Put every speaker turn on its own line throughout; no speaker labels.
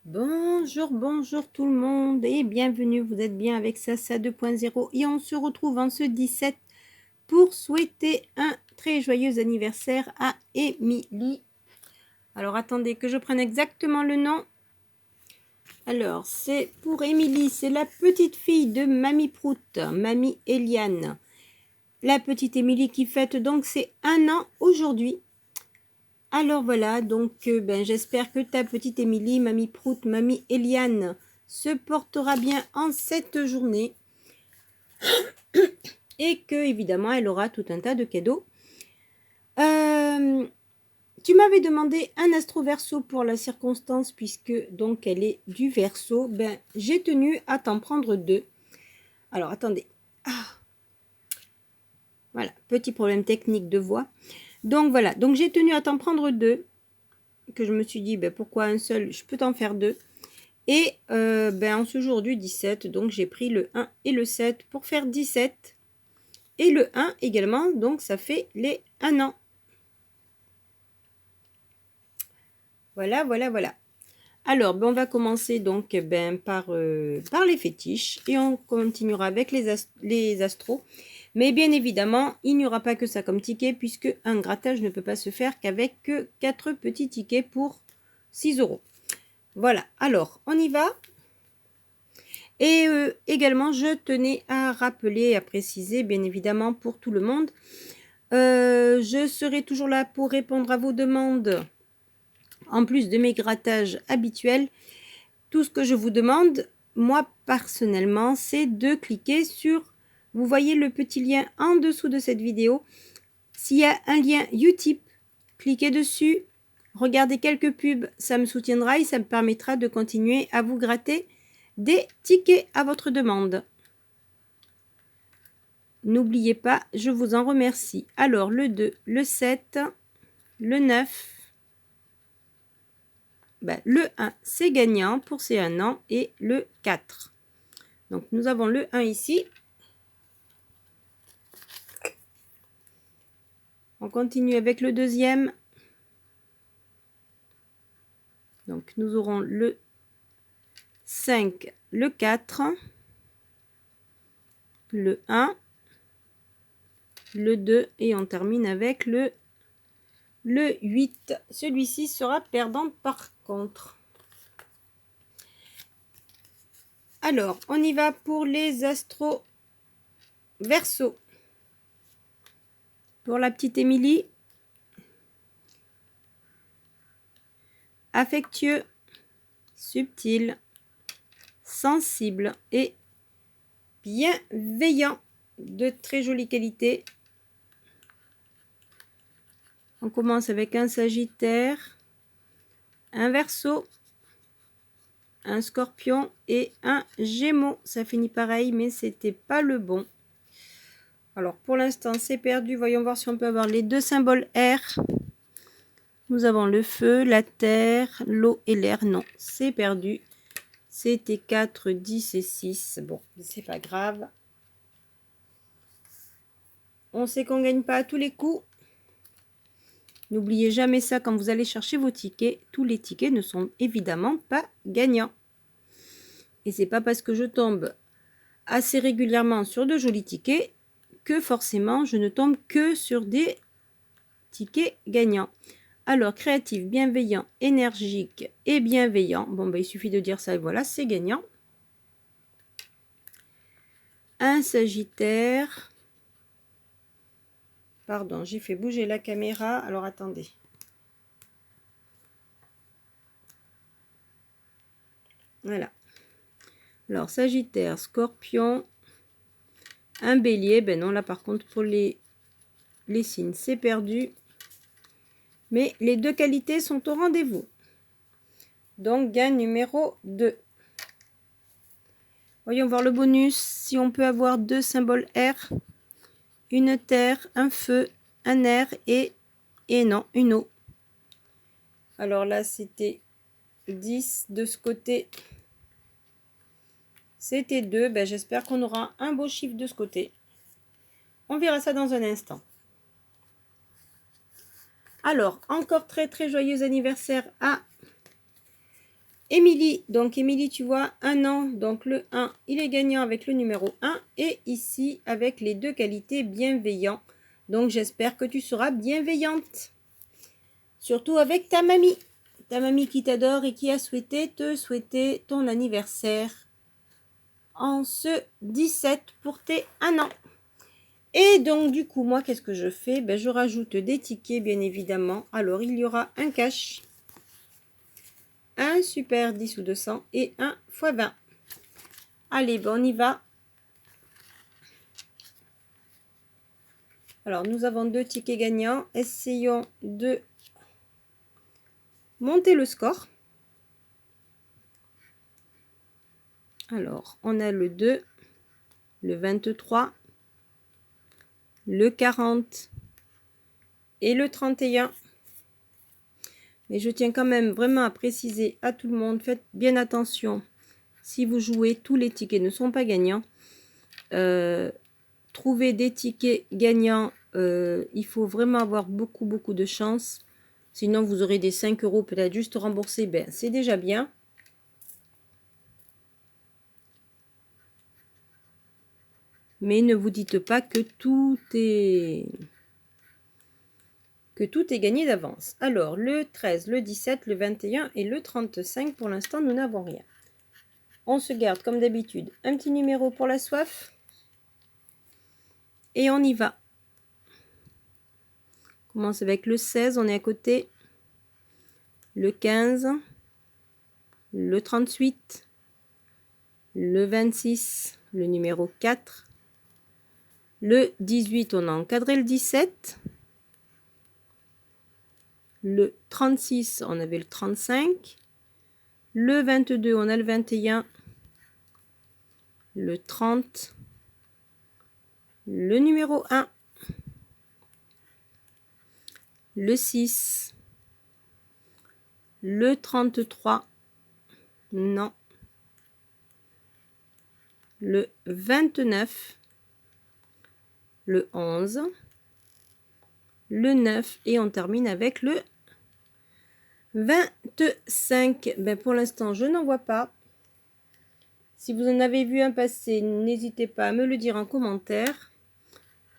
Bonjour, bonjour tout le monde et bienvenue, vous êtes bien avec Sasa 2.0 et on se retrouve en ce 17 pour souhaiter un très joyeux anniversaire à Émilie. Alors attendez que je prenne exactement le nom. Alors c'est pour Émilie, c'est la petite fille de Mamie Prout, Mamie Eliane. La petite Émilie qui fête donc ses 1 an aujourd'hui. Alors voilà, donc j'espère que ta petite Émilie, Mamie Prout, Mamie Eliane se portera bien en cette journée et que évidemment elle aura tout un tas de cadeaux. Tu m'avais demandé un astro verso pour la circonstance puisque donc elle est du verso. J'ai tenu à t'en prendre 2. Alors attendez. Voilà, petit problème technique de voix. Donc voilà, donc j'ai tenu à t'en prendre 2. Que je me suis dit pourquoi un seul, je peux t'en faire 2. Et en ce jour du 17, donc j'ai pris le 1 et le 7 pour faire 17. Et le 1 également, donc ça fait les 1 an. Voilà, voilà, voilà. Alors, on va commencer donc par les fétiches et on continuera avec les astros. Mais bien évidemment, il n'y aura pas que ça comme ticket puisque un grattage ne peut pas se faire qu'avec 4 petits tickets pour 6 €. Voilà, alors on y va. Et également, je tenais à rappeler, à préciser, bien évidemment, pour tout le monde, je serai toujours là pour répondre à vos demandes, en plus de mes grattages habituels. Tout ce que je vous demande, moi, personnellement, c'est de cliquer sur, vous voyez le petit lien en dessous de cette vidéo. S'il y a un lien Utip, cliquez dessus, regardez quelques pubs, ça me soutiendra et ça me permettra de continuer à vous gratter des tickets à votre demande. N'oubliez pas, je vous en remercie. Alors, le 2, le 7, le 9, le 1, c'est gagnant pour ces 1 an, et le 4. Donc, nous avons le 1 ici. On continue avec le deuxième. Donc, nous aurons le 5, le 4, le 1, le 2 et on termine avec le 8. Celui-ci sera perdant par contre. Alors, on y va pour les astros verso. Pour la petite Émilie, affectueux, subtil, sensible et bienveillant, de très jolie qualité. On commence avec un Sagittaire, un Verseau, un Scorpion et un Gémeaux. Ça finit pareil, mais c'était pas le bon. Alors pour l'instant c'est perdu. Voyons voir si on peut avoir les 2 symboles R. Nous avons le feu, la terre, l'eau et l'air. Non, c'est perdu. C'était 4, 10 et 6. Bon, c'est pas grave. On sait qu'on ne gagne pas à tous les coups. N'oubliez jamais ça quand vous allez chercher vos tickets. Tous les tickets ne sont évidemment pas gagnants. Et c'est pas parce que je tombe assez régulièrement sur de jolis tickets que forcément je ne tombe que sur des tickets gagnants. Alors, créatif, bienveillant, énergique et bienveillant. Bon, il suffit de dire ça et voilà, c'est gagnant. Un Sagittaire. Pardon, j'ai fait bouger la caméra. Alors, attendez. Voilà. Alors, Sagittaire, Scorpion, un Bélier. Ben non, là, par contre, pour les signes, c'est perdu. Mais les 2 qualités sont au rendez-vous. Donc, gain numéro 2. Voyons voir le bonus. Si on peut avoir 2 symboles R, une terre, un feu, un air et non, une eau. Alors là, c'était 10 de ce côté. C'était 2. J'espère qu'on aura un beau chiffre de ce côté. On verra ça dans un instant. Alors, encore très très joyeux anniversaire à Émilie, donc Émilie, tu vois, 1 an, donc le 1, il est gagnant avec le numéro 1 et ici avec les 2 qualités bienveillant. Donc j'espère que tu seras bienveillante. Surtout avec ta mamie qui t'adore et qui a souhaité te souhaiter ton anniversaire en ce 17 pour tes 1 an. Et donc du coup, moi, qu'est-ce que je fais? Ben, je rajoute des tickets, bien évidemment. Alors, il y aura un cash, un super 10 ou 200 et un x 20. Allez, ben, on y va. Alors, nous avons 2 tickets gagnants. Essayons de monter le score. Alors, on a le 2, le 23, le 40 et le 31. Mais je tiens quand même vraiment à préciser à tout le monde, faites bien attention. Si vous jouez, tous les tickets ne sont pas gagnants. Trouver des tickets gagnants, il faut vraiment avoir beaucoup de chance. Sinon, vous aurez des 5 € peut-être juste remboursés. Ben, c'est déjà bien. Mais ne vous dites pas que tout est gagné d'avance. Alors, le 13, le 17, le 21 et le 35, pour l'instant, nous n'avons rien. On se garde, comme d'habitude, un petit numéro pour la soif. Et on y va. On commence avec le 16, on est à côté. Le 15, le 38, le 26, le numéro 4. Le 18, on a encadré le 17. Le 36, on avait le 35. Le 22, on a le 21. Le 30. Le numéro 1. Le 6. Le 33. Non. Le 29. Le 11. Le 9. Et on termine avec le 25. Ben pour l'instant, je n'en vois pas. Si vous en avez vu un passer, n'hésitez pas à me le dire en commentaire.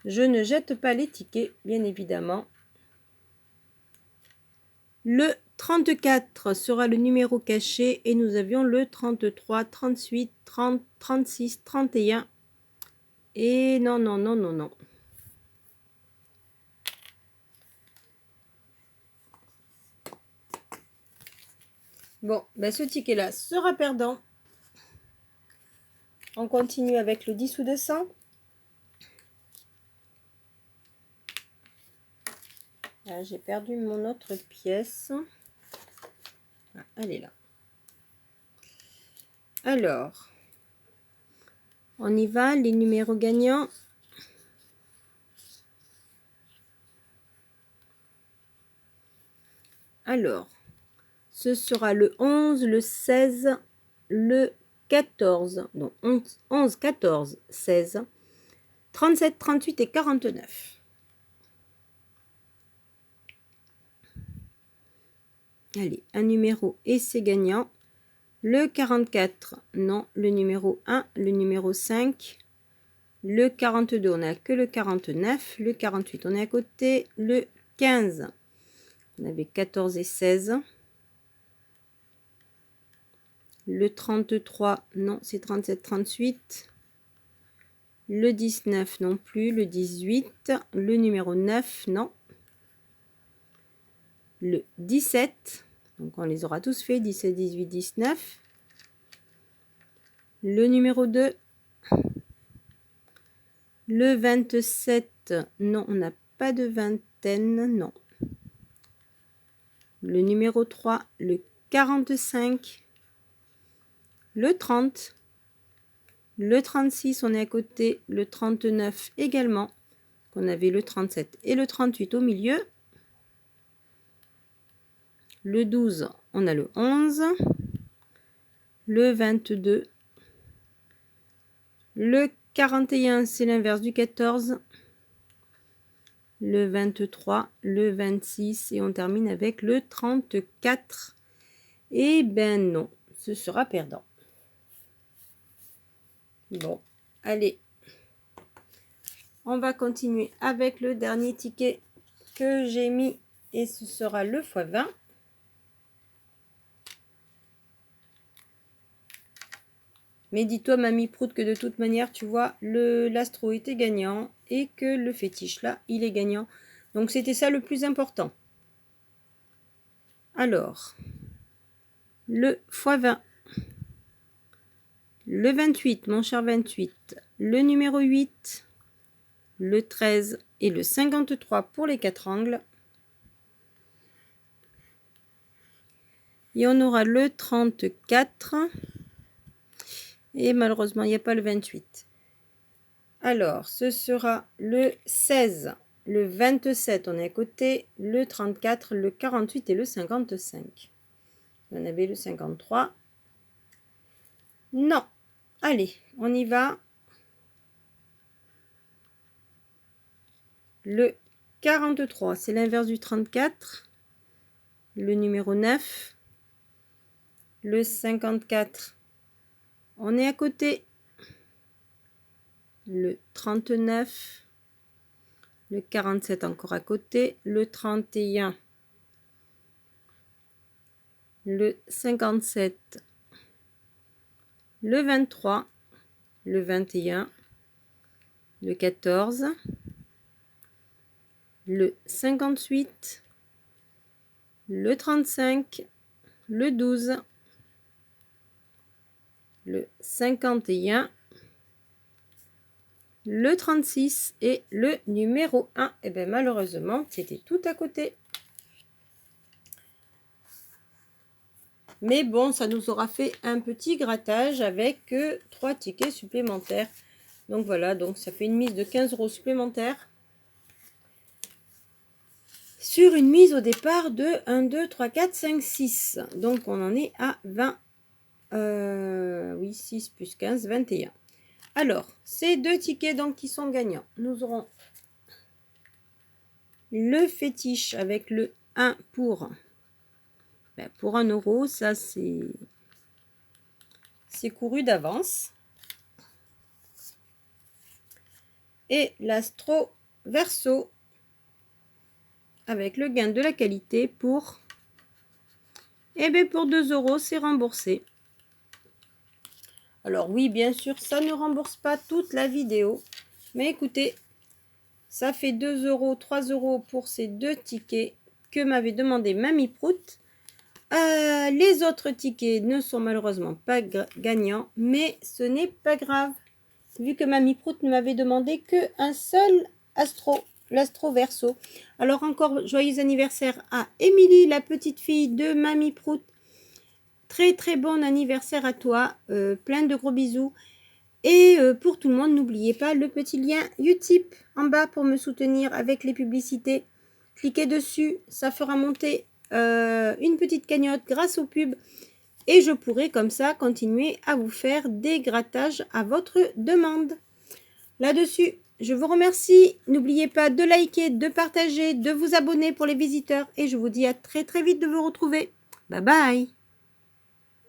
Je ne jette pas les tickets, bien évidemment. Le 34 sera le numéro caché et nous avions le 33, 38, 30, 36, 31. Et non. Bon, ben ce ticket-là sera perdant. On continue avec le 10 ou 200. Là, j'ai perdu mon autre pièce. Ah, elle est là. Alors, on y va, les numéros gagnants. Alors, ce sera le 11, le 16, le 14. Donc, 11, 14, 16, 37, 38 et 49. Allez, un numéro et c'est gagnant. Le 44, non. Le numéro 1, le numéro 5. Le 42, on n'a que le 49. Le 48, on est à côté. Le 15, on avait 14 et 16. Le 33, non, c'est 37, 38. Le 19 non plus. Le 18, le numéro 9, non. Le 17, donc on les aura tous fait, 17, 18, 19. Le numéro 2. Le 27, non, on n'a pas de vingtaine, non. Le numéro 3, le 45. Le 30. Le 36, on est à côté. Le 39 également. On avait le 37 et le 38 au milieu. Le 12, on a le 11. Le 22. Le 41, c'est l'inverse du 14. Le 23, le 26 et on termine avec le 34. Eh ben non, ce sera perdant. Bon, allez. On va continuer avec le dernier ticket que j'ai mis et ce sera le x20. Mais dis-toi, Mamie Prout, que de toute manière, tu vois, l'astro était gagnant et que le fétiche, là, il est gagnant. Donc, c'était ça le plus important. Alors, le x20, le 28, mon cher 28, le numéro 8, le 13 et le 53 pour les 4 angles. Et on aura le 34. Et malheureusement, il n'y a pas le 28. Alors, ce sera le 16, le 27, on est à côté, le 34, le 48 et le 55. On avait le 53. Non. Allez, on y va. Le 43, c'est l'inverse du 34. Le numéro 9. Le 54. On est à côté. Le 39. Le 47 encore à côté. Le 31. Le 57. Le 23. Le 21. Le 14. Le 58. Le 35. Le 12. Le 51. Le 36 et le numéro 1. Et bien malheureusement, c'était tout à côté. Mais bon, ça nous aura fait un petit grattage avec 3 tickets supplémentaires. Donc voilà, donc ça fait une mise de 15 € supplémentaires. Sur une mise au départ de 1, 2, 3, 4, 5, 6. Donc on en est à 20. Oui, 6 plus 15, 21. Alors, ces 2 tickets donc qui sont gagnants. Nous aurons le fétiche avec le 1 pour 1 €. Ça, c'est couru d'avance. Et l'astro verso avec le gain de la qualité pour... Eh bien, pour 2 €, c'est remboursé. Alors oui, bien sûr, ça ne rembourse pas toute la vidéo. Mais écoutez, ça fait 2 €, 3 € pour ces 2 tickets que m'avait demandé Mamie Prout. Les autres tickets ne sont malheureusement pas gagnants, mais ce n'est pas grave. Vu que Mamie Prout ne m'avait demandé qu'un seul astro, l'astro verso. Alors encore joyeux anniversaire à Émilie, la petite fille de Mamie Prout. Très très bon anniversaire à toi, plein de gros bisous. Et pour tout le monde, n'oubliez pas le petit lien Utip en bas pour me soutenir avec les publicités. Cliquez dessus, ça fera monter une petite cagnotte grâce aux pubs. Et je pourrai comme ça continuer à vous faire des grattages à votre demande. Là-dessus, je vous remercie. N'oubliez pas de liker, de partager, de vous abonner pour les visiteurs. Et je vous dis à très très vite de vous retrouver. Bye bye.